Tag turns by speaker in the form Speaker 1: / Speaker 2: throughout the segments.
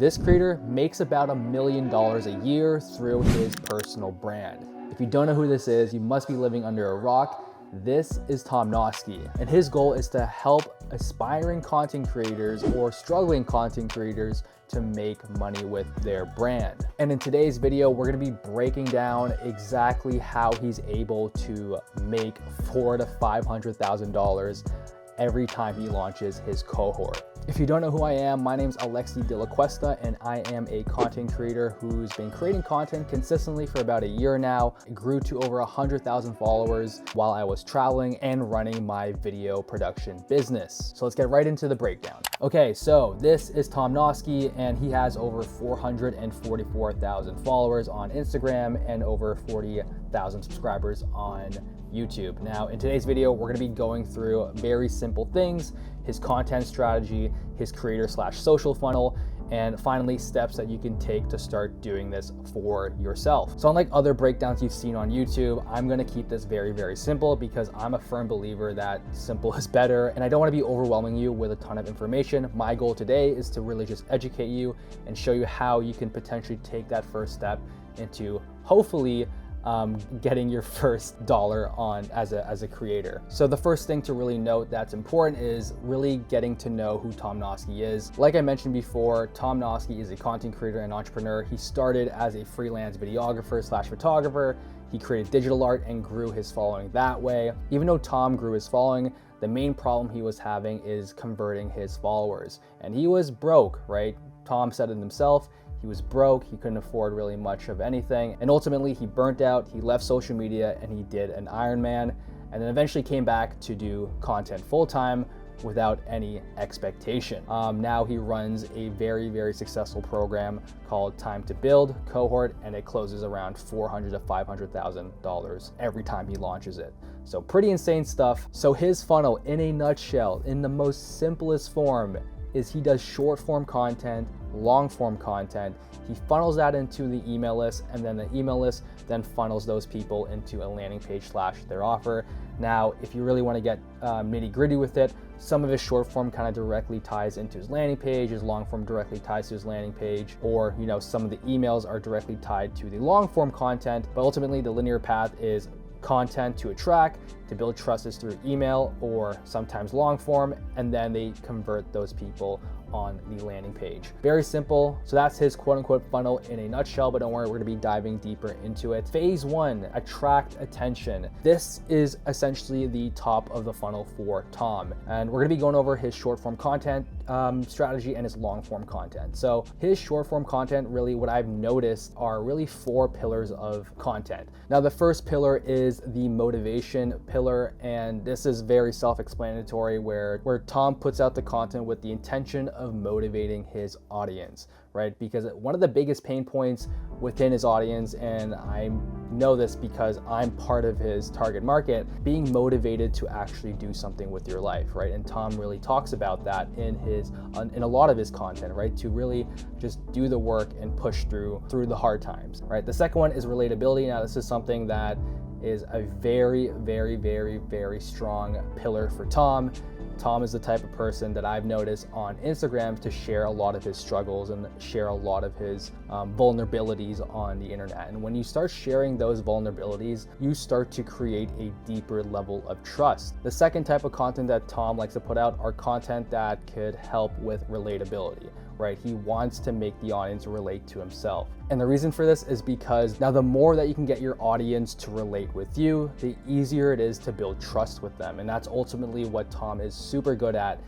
Speaker 1: This creator makes about $1 million a year through his personal brand. If you don't know who this is, you must be living under a rock. This is Tom Noske, and his goal is to help aspiring content creators or struggling content creators to make money with their brand. And in today's video, we're gonna be breaking down exactly how he's able to make $400,000 to $500,000 every time he launches his cohort. If you don't know who I am, my name's Alexi De La Cuesta, and I am a content creator who's been creating content consistently for about a year now. It grew to over 100,000 followers while I was traveling and running my video production business. So let's get right into the breakdown. Okay, so this is Tom Noske, and he has over 444,000 followers on Instagram and over 40,000 subscribers on YouTube. Now, in today's video, we're gonna be going through very simple things: his content strategy, his creator/social funnel, and finally steps that you can take to start doing this for yourself. So unlike other breakdowns you've seen on YouTube, I'm gonna keep this very, very simple because I'm a firm believer that simple is better, and I don't wanna be overwhelming you with a ton of information. My goal today is to really just educate you and show you how you can potentially take that first step into hopefully getting your first dollar on as a creator. So the first thing to really note that's important is really getting to know who Tom Noske is. Like I mentioned before, Tom Noske is a content creator and entrepreneur. He started as a freelance videographer/photographer. He created digital art and grew his following that way. Even though Tom grew his following, the main problem he was having is converting his followers. And he was broke, right? Tom said it himself. He was broke, he couldn't afford really much of anything, and ultimately he burnt out, he left social media, and he did an Ironman, and then eventually came back to do content full-time without any expectation. Now he runs a very, very successful program called Time to Build Cohort, and it closes around $400,000 to $500,000 every time he launches it. So pretty insane stuff. So his funnel, in a nutshell, in the most simplest form, is he does short form content, long form content. He funnels that into the email list, and then the email list then funnels those people into a landing page / their offer. Now, if you really want to get nitty gritty with it, some of his short form kind of directly ties into his landing page, his long form directly ties to his landing page, or some of the emails are directly tied to the long form content, but ultimately the linear path is content to attract, to build trust is through email or sometimes long form, and then they convert those people on the landing page. Very simple. So that's his quote unquote funnel in a nutshell, but don't worry, we're gonna be diving deeper into it. Phase 1, attract attention. This is essentially the top of the funnel for Tom. And we're gonna be going over his short form content strategy and his long form content. So his short form content, really what I've noticed are really 4 pillars of content. Now the first pillar is the motivation pillar, and this is very self-explanatory where Tom puts out the content with the intention of motivating his audience, right? Because one of the biggest pain points within his audience, and I know this because I'm part of his target market, being motivated to actually do something with your life, right? And Tom really talks about that in a lot of his content, right? To really just do the work and push through the hard times, right? The second one is relatability. Now this is something that is a very, very, very, very strong pillar for Tom. Tom is the type of person that I've noticed on Instagram to share a lot of his struggles and share a lot of his vulnerabilities on the internet. And when you start sharing those vulnerabilities, you start to create a deeper level of trust. The second type of content that Tom likes to put out are content that could help with relatability, right? He wants to make the audience relate to himself. And the reason for this is because now the more that you can get your audience to relate with you, the easier it is to build trust with them. And that's ultimately what Tom is super good at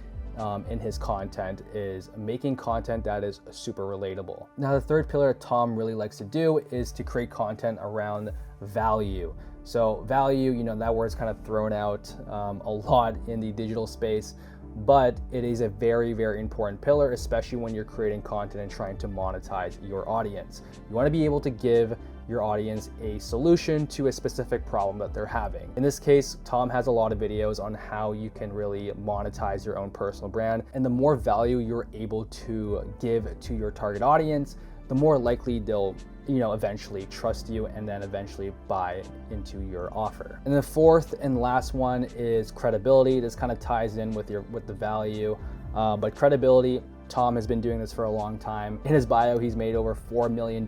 Speaker 1: in his content, is making content that is super relatable. Now the third pillar Tom really likes to do is to create content around value. So value, that word's kind of thrown out a lot in the digital space, but it is a very, very important pillar, especially when you're creating content and trying to monetize your audience. You want to be able to give your audience a solution to a specific problem that they're having. In this case, Tom has a lot of videos on how you can really monetize your own personal brand, and the more value you're able to give to your target audience, the more likely they'll eventually trust you and then eventually buy into your offer. And the fourth and last one is credibility. This kind of ties in with the value, but credibility, Tom has been doing this for a long time. In his bio, he's made over $4 million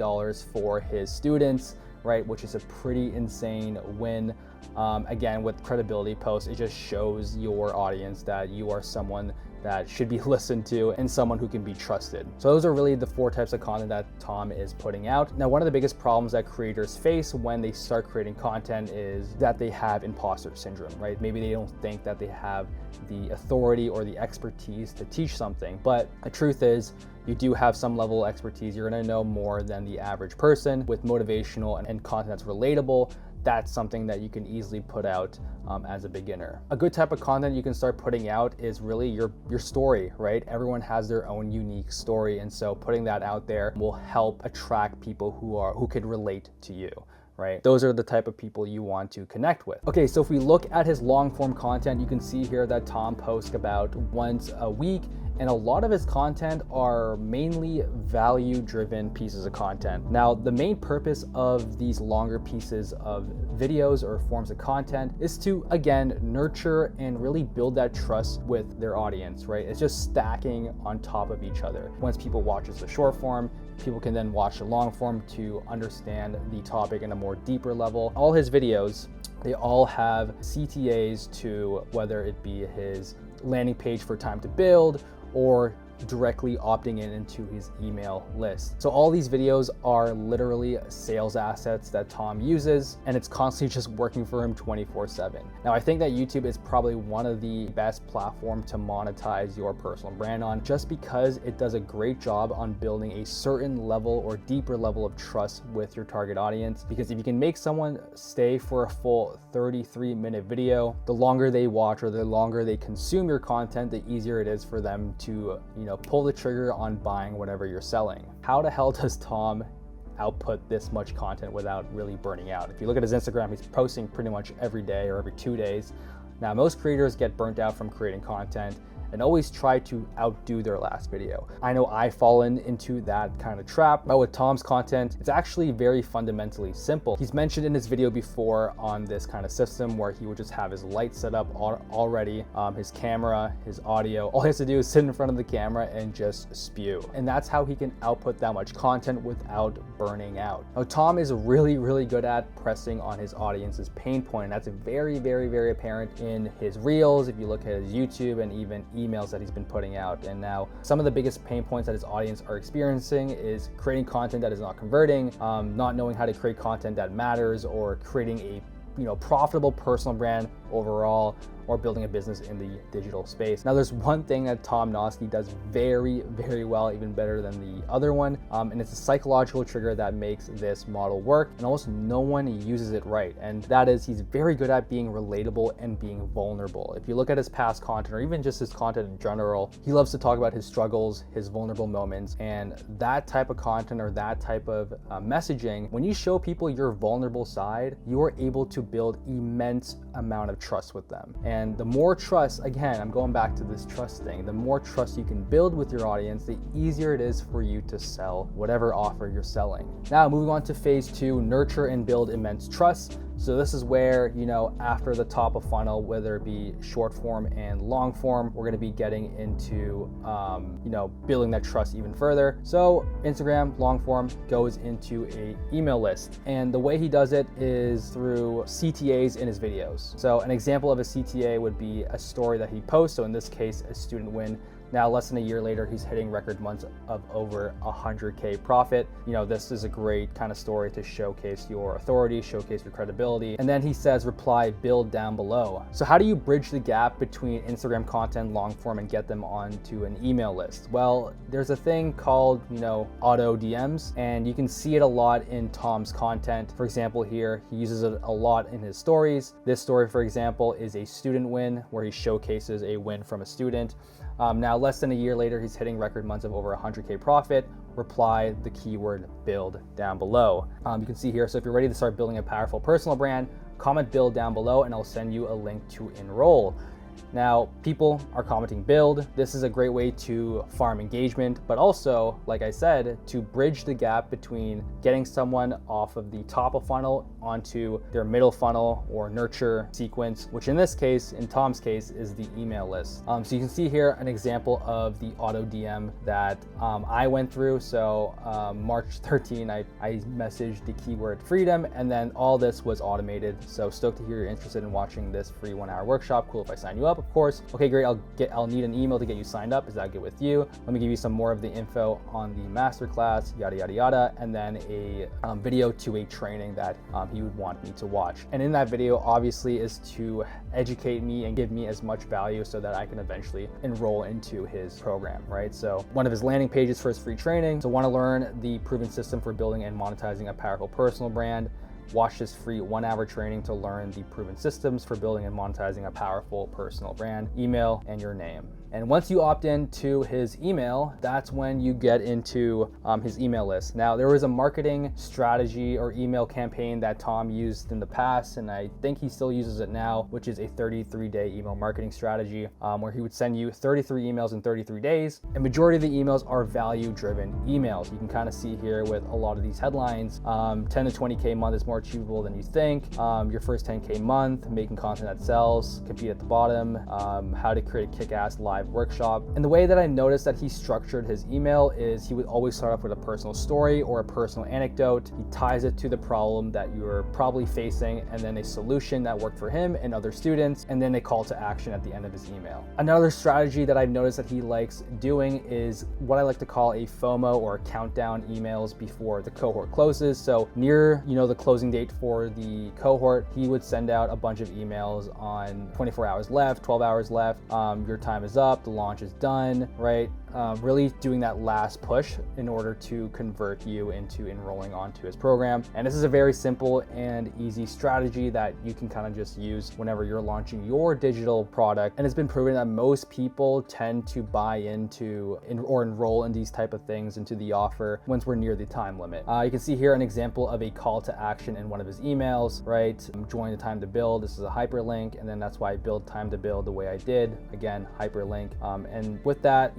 Speaker 1: for his students, right? Which is a pretty insane win. Again, with credibility posts, it just shows your audience that you are someone that should be listened to and someone who can be trusted. So those are really the 4 types of content that Tom is putting out. Now, one of the biggest problems that creators face when they start creating content is that they have imposter syndrome, right? Maybe they don't think that they have the authority or the expertise to teach something, but the truth is, you do have some level of expertise. You're gonna know more than the average person. With motivational and content that's relatable, that's something that you can easily put out as a beginner. A good type of content you can start putting out is really your story, right? Everyone has their own unique story, and so putting that out there will help attract people who could relate to you, right? Those are the type of people you want to connect with. Okay, so if we look at his long form content, you can see here that Tom posts about once a week, and a lot of his content are mainly value-driven pieces of content. Now, the main purpose of these longer pieces of videos or forms of content is to, again, nurture and really build that trust with their audience, right? It's just stacking on top of each other. Once people watch the short form, people can then watch the long form to understand the topic in a more deeper level. All his videos, they all have CTAs to whether it be his landing page for time to build or directly opting into his email list. So all these videos are literally sales assets that Tom uses, and it's constantly just working for him 24/7. Now, I think that YouTube is probably one of the best platforms to monetize your personal brand on, just because it does a great job on building a certain level or deeper level of trust with your target audience. Because if you can make someone stay for a full 33-minute video, the longer they watch or the longer they consume your content, the easier it is for them to, pull the trigger on buying whatever you're selling. How the hell does Tom output this much content without really burning out? If you look at his Instagram, he's posting pretty much every day or every 2 days. Now, most creators get burnt out from creating content and always try to outdo their last video. I know I've fallen into that kind of trap, but with Tom's content, it's actually very fundamentally simple. He's mentioned in his video before on this kind of system where he would just have his light set up already, his camera, his audio. All he has to do is sit in front of the camera and just spew. And that's how he can output that much content without burning out. Now, Tom is really, really good at pressing on his audience's pain point. And that's very, very, very apparent in his reels. If you look at his YouTube and even emails that he's been putting out. And now some of the biggest pain points that his audience are experiencing is creating content that is not converting, not knowing how to create content that matters, or creating a profitable personal brand overall, or building a business in the digital space. Now, there's one thing that Tom Noske does very, very well, even better than the other one, and it's a psychological trigger that makes this model work, and almost no one uses it right, and that is he's very good at being relatable and being vulnerable. If you look at his past content, or even just his content in general, he loves to talk about his struggles, his vulnerable moments, and that type of content or that type of messaging, when you show people your vulnerable side, you are able to build immense amount of trust with them. And the more trust, again, I'm going back to this trust thing, the more trust you can build with your audience, the easier it is for you to sell whatever offer you're selling. Now, moving on to phase 2, nurture and build immense trust. So this is where, after the top of funnel, whether it be short form and long form, we're gonna be getting into, building that trust even further. So Instagram long form goes into a email list. And the way he does it is through CTAs in his videos. So an example of a CTA would be a story that he posts. So in this case, a student win. Now, less than a year later, he's hitting record months of over 100K profit. This is a great kind of story to showcase your authority, showcase your credibility. And then he says, reply, build down below. So how do you bridge the gap between Instagram content, long form, and get them onto an email list? Well, there's a thing called, auto DMs, and you can see it a lot in Tom's content. For example, here, he uses it a lot in his stories. This story, for example, is a student win where he showcases a win from a student. Now, less than a year later, he's hitting record months of over 100K profit. Reply the keyword build down below. You can see here, so if you're ready to start building a powerful personal brand, comment build down below and I'll send you a link to enroll. Now, people are commenting build. This is a great way to farm engagement, but also, like I said, to bridge the gap between getting someone off of the top of funnel onto their middle funnel or nurture sequence, which in this case, in Tom's case, is the email list. So you can see here an example of the auto DM that I went through. So March 13, I messaged the keyword freedom, and then all this was automated. So stoked to hear you're interested in watching this free 1-hour workshop. Cool if I sign you up, of course. Okay, great. I'll need an email to get you signed up. Is that good with you? Let me give you some more of the info on the masterclass, yada, yada, yada, and then a video to a training that he would want me to watch. And in that video, obviously, is to educate me and give me as much value so that I can eventually enroll into his program, right? So one of his landing pages for his free training. So want to learn the proven system for building and monetizing a powerful personal brand? Watch this free 1-hour training to learn the proven systems for building and monetizing a powerful personal brand. Email and your name. And once you opt into his email, that's when you get into his email list. Now, there was a marketing strategy or email campaign that Tom used in the past, and I think he still uses it now, which is a 33-day email marketing strategy, where he would send you 33 emails in 33 days. And majority of the emails are value-driven emails. You can kind of see here with a lot of these headlines, 10 to 20K a month is more achievable than you think. Your first 10K month, making content that sells, compete at the bottom, how to create a kick-ass live workshop. And the way that I noticed that he structured his email is he would always start off with a personal story or a personal anecdote. He ties it to the problem that you're probably facing, and then a solution that worked for him and other students, and then a call to action at the end of his email. Another strategy that I've noticed that he likes doing is what I like to call a FOMO or countdown emails before the cohort closes. So near, the closing date for the cohort, he would send out a bunch of emails on 24 hours left, 12 hours left, your time is up, the launch is done, right? Really doing that last push in order to convert you into enrolling onto his program. And this is a very simple and easy strategy that you can kind of just use whenever you're launching your digital product. And it's been proven that most people tend to buy into or enroll in these type of things into the offer once we're near the time limit. You can see here an example of a call to action in one of his emails, right? Join the time to build. This is a hyperlink, and then that's why I build time to build the way I did. Again, hyperlink. And with that,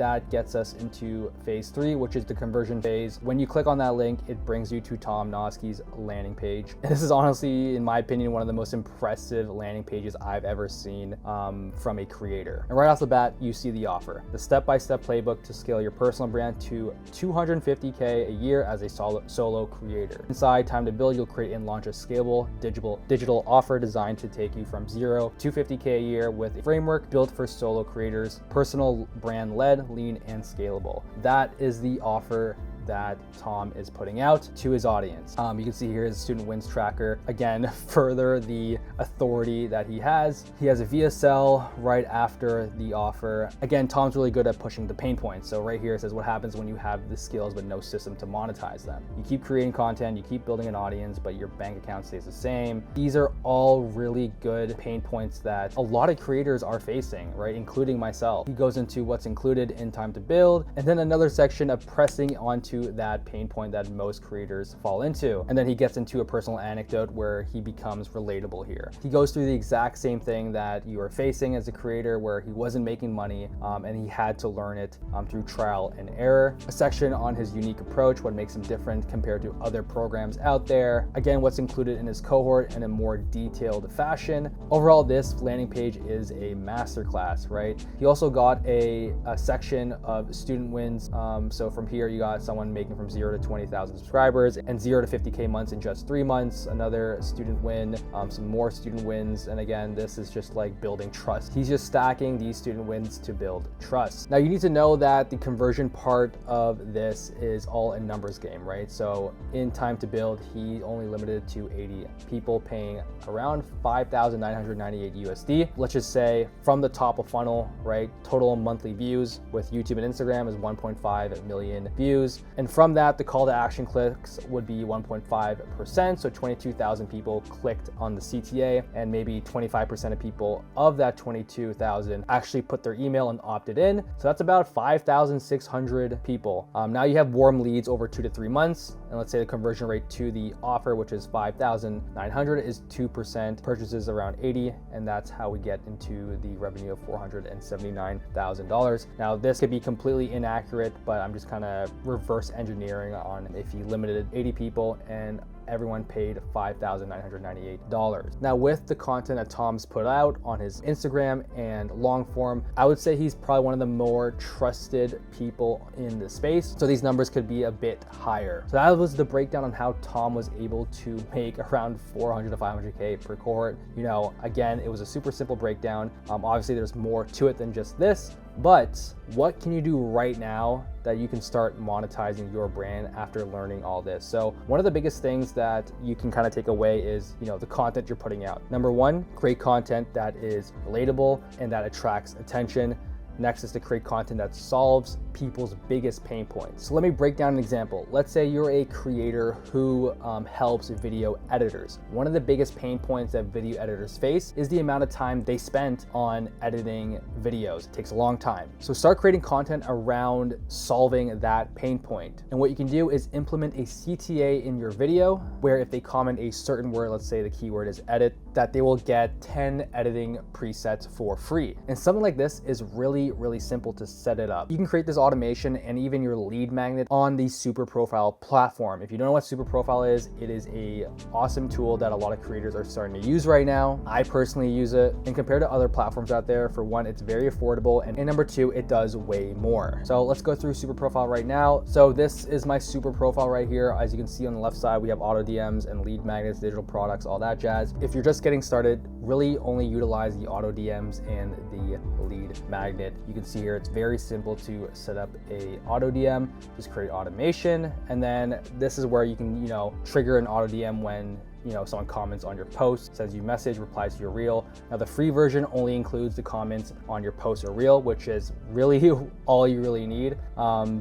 Speaker 1: that gets us into phase 3, which is the conversion phase. When you click on that link, it brings you to Tom Noske's landing page. And this is honestly, in my opinion, one of the most impressive landing pages I've ever seen from a creator. And right off the bat, you see the offer, the step-by-step playbook to scale your personal brand to $250K a year as a solo creator. Inside Time to Build, you'll create and launch a scalable digital offer designed to take you from 0 to $50K a year with a framework built for solo creators, personal brand led, lean, and scalable. That is the offer that Tom is putting out to his audience. You can see here his student wins tracker. Again, further the authority that he has. He has a VSL right after the offer. Again, Tom's really good at pushing the pain points. So right here it says what happens when you have the skills but no system to monetize them. You keep creating content, you keep building an audience, but your bank account stays the same. These are all really good pain points that a lot of creators are facing, right? Including myself. He goes into what's included in Time to Build, and then another section of pressing onto that pain point that most creators fall into. And then he gets into a personal anecdote where he becomes relatable here. He goes through the exact same thing that you are facing as a creator, where he wasn't making money and he had to learn it through trial and error. A section on his unique approach, what makes him different compared to other programs out there. Again, what's included in his cohort in a more detailed fashion. Overall, this landing page is a masterclass, right? He also got a section of student wins. So from here, you got someone making from 0 to 20,000 subscribers and 0 to 50K months in just 3 months. Another student win, some more student wins. And again, this is just like building trust. He's just stacking these student wins to build trust. Now you need to know that the conversion part of this is all a numbers game, right? So in Time to Build, he only limited to 80 people paying around 5,998 USD. Let's just say from the top of funnel, right? Total monthly views with YouTube and Instagram is 1.5 million views. And from that, the call to action clicks would be 1.5%. So 22,000 people clicked on the CTA, and maybe 25% of people of that 22,000 actually put their email and opted in. So that's about 5,600 people. Now you have warm leads over 2 to 3 months. And let's say the conversion rate to the offer, which is 5,900, is 2%, purchases around 80. And that's how we get into the revenue of $479,000. Now this could be completely inaccurate, but I'm just kind of reverse engineering on if you limited 80 people and everyone paid $5,998. Now with the content that Tom's put out on his Instagram and long form, I would say he's probably one of the more trusted people in the space. So these numbers could be a bit higher. So that was the breakdown on how Tom was able to make around 400 to 500K per cohort. You know, again, it was a super simple breakdown. Obviously there's more to it than just this, but what can you do right now that you can start monetizing your brand after learning all this? So one of the biggest things that you can kind of take away is, you know, the content you're putting out. Number one, create content that is relatable and that attracts attention. Next is to create content that solves people's biggest pain points. So let me break down an example. Let's say you're a creator who helps video editors. One of the biggest pain points that video editors face is the amount of time they spend on editing videos. It takes a long time. So start creating content around solving that pain point. And what you can do is implement a CTA in your video where if they comment a certain word, let's say the keyword is edit, that they will get 10 editing presets for free. And something like this is really simple to set it up. You can create this automation and even your lead magnet on the SuperProfile platform. If you don't know what SuperProfile is, it is a awesome tool that a lot of creators are starting to use right now. I personally use it, and compared to other platforms out there, for one, it's very affordable, and number two, it does way more. So let's go through SuperProfile right now. So this is my SuperProfile right here. As you can see on the left side, we have auto DMs and lead magnets, digital products, all that jazz. If you're just getting started, really only utilize the auto DMs and the lead magnet. You can see here, it's very simple to set up a auto DM, just create automation. And then this is where you can, you know, trigger an auto DM when, you know, someone comments on your post, sends you a message, replies to your reel. Now the free version only includes the comments on your post or reel, which is really all you really need.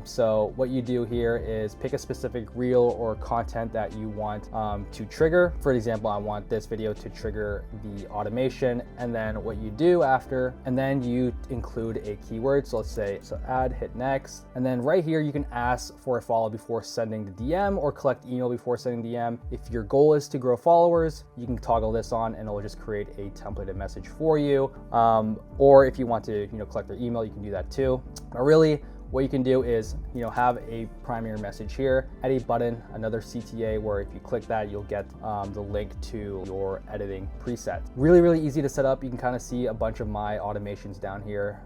Speaker 1: So what you do here is pick a specific reel or content that you want to trigger. For example, I want this video to trigger the automation, and then what you do after, and then you include a keyword. So let's say, so add, hit next. And then right here, you can ask for a follow before sending the DM or collect email before sending DM. If your goal is to grow followers, you can toggle this on and it'll just create a templated message for you. Or if you want to, you know, collect their email, you can do that too. But really, what you can do is, you know, have a primary message here, add a button, another CTA, where if you click that, you'll get the link to your editing preset. Really easy to set up. You can kind of see a bunch of my automations down here.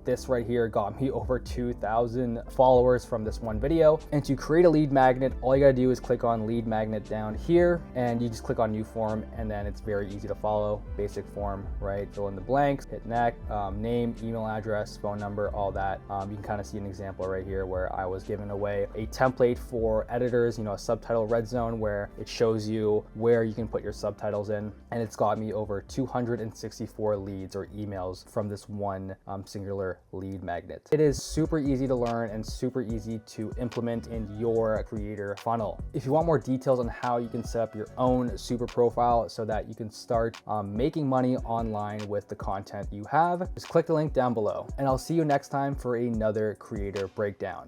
Speaker 1: This right here got me over 2,000 followers from this one video. And to create a lead magnet, all you gotta do is click on lead magnet down here, and you just click on new form, and then it's very easy to follow. Basic form, right? Fill in the blanks, hit next, name, email address, phone number, all that. You can kind of see an example right here where I was giving away a template for editors, you know, a subtitle red zone where it shows you where you can put your subtitles in. And it's got me over 264 leads or emails from this one singular lead magnet. It is super easy to learn and super easy to implement in your creator funnel. If you want more details on how you can set up your own SuperProfile so that you can start making money online with the content you have, just click the link down below. And I'll see you next time for another creator breakdown.